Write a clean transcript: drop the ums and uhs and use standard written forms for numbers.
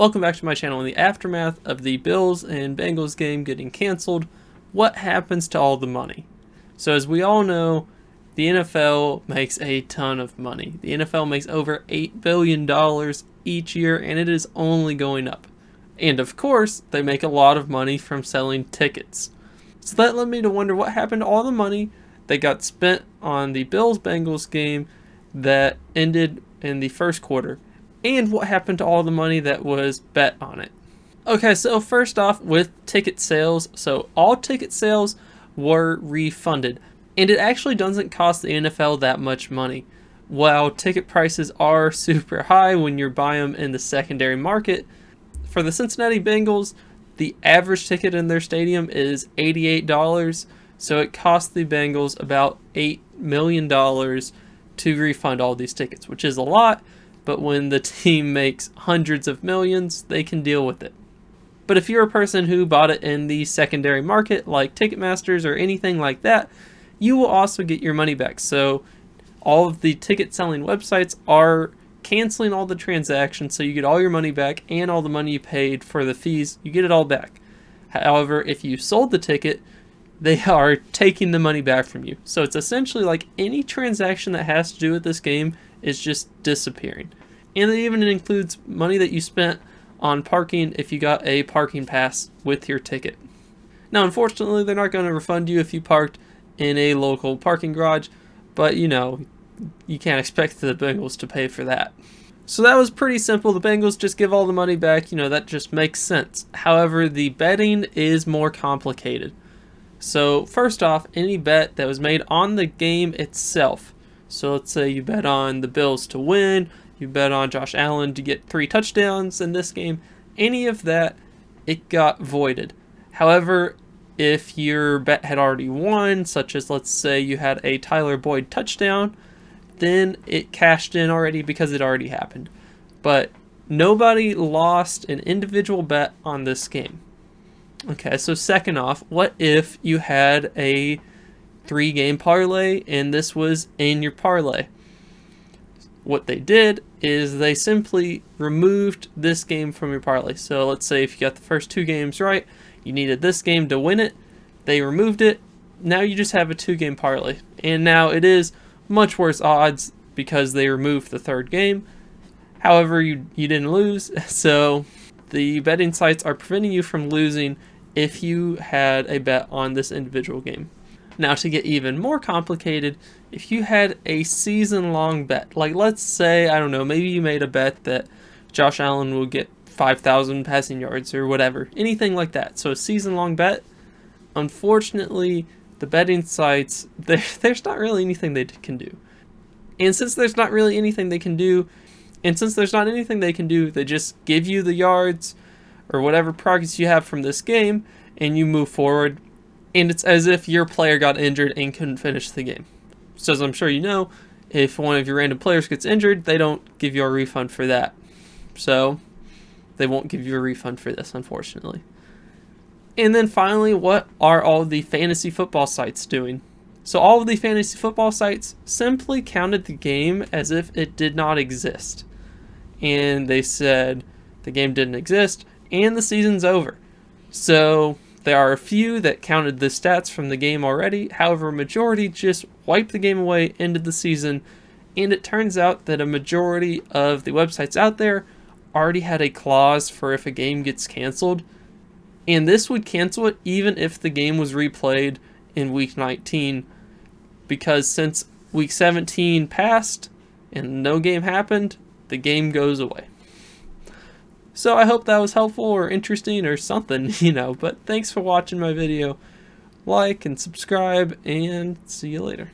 Welcome back to my channel. In the aftermath of the Bills and Bengals game getting canceled, what happens to all the money? So as we all know, the NFL makes a ton of money. The NFL makes over $8 billion each year, and it is only going up. And of course, they make a lot of money from selling tickets. So that led me to wonder what happened to all the money that got spent on the Bills-Bengals game that ended in the first quarter. And what happened to all the money that was bet on it. Okay, so first off with ticket sales. So all ticket sales were refunded. And it actually doesn't cost the NFL that much money. While ticket prices are super high when you're buying them in the secondary market, for the Cincinnati Bengals, the average ticket in their stadium is $88. So it cost the Bengals about $8 million to refund all these tickets, which is a lot. But when the team makes hundreds of millions, they can deal with it. But if you're a person who bought it in the secondary market, like Ticketmasters or anything like that, you will also get your money back. So all of the ticket selling websites are canceling all the transactions, so you get all your money back, and all the money you paid for the fees, you get it all back. However, if you sold the ticket, they are taking the money back from you. So it's essentially like any transaction that has to do with this game is just disappearing. And it even includes money that you spent on parking if you got a parking pass with your ticket. Now, unfortunately, they're not going to refund you if you parked in a local parking garage, but you know, you can't expect the Bengals to pay for that. So that was pretty simple. The Bengals just give all the money back. You know, that just makes sense. However, the betting is more complicated. So first off, any bet that was made on the game itself. So let's say you bet on the Bills to win, you bet on Josh Allen to get 3 touchdowns in this game, any of that, it got voided. However, if your bet had already won, such as let's say you had a Tyler Boyd touchdown, then it cashed in already because it already happened. But nobody lost an individual bet on this game. Okay, so second off, what if you had a 3-game parlay and this was in your parlay? What they did is they simply removed this game from your parlay. So let's say if you got the first 2 games right, you needed this game to win it, they removed it, now you just have a 2-game parlay. And now it is much worse odds because they removed the 3rd game. However, you didn't lose, so the betting sites are preventing you from losing if you had a bet on this individual game. Now, to get even more complicated, if you had a season-long bet, like let's say, I don't know, maybe you made a bet that Josh Allen will get 5,000 passing yards or whatever, anything like that. So a season-long bet, unfortunately, the betting sites, there's not really anything they can do. And since there's not really anything they can do, they just give you the yards or whatever progress you have from this game, and you move forward. And it's as if your player got injured and couldn't finish the game. So as I'm sure you know, if one of your random players gets injured, they don't give you a refund for that. So they won't give you a refund for this, unfortunately. And then finally, what are all the fantasy football sites doing? So all of the fantasy football sites simply counted the game as if it did not exist. And they said the game didn't exist and the season's over. So there are a few that counted the stats from the game already. However, a majority just wiped the game away, ended the season. And it turns out that a majority of the websites out there already had a clause for if a game gets canceled. And this would cancel it even if the game was replayed in week 19. Because since week 17 passed and no game happened, the game goes away. So I hope that was helpful or interesting or something, you know. But thanks for watching my video. Like and subscribe, and see you later.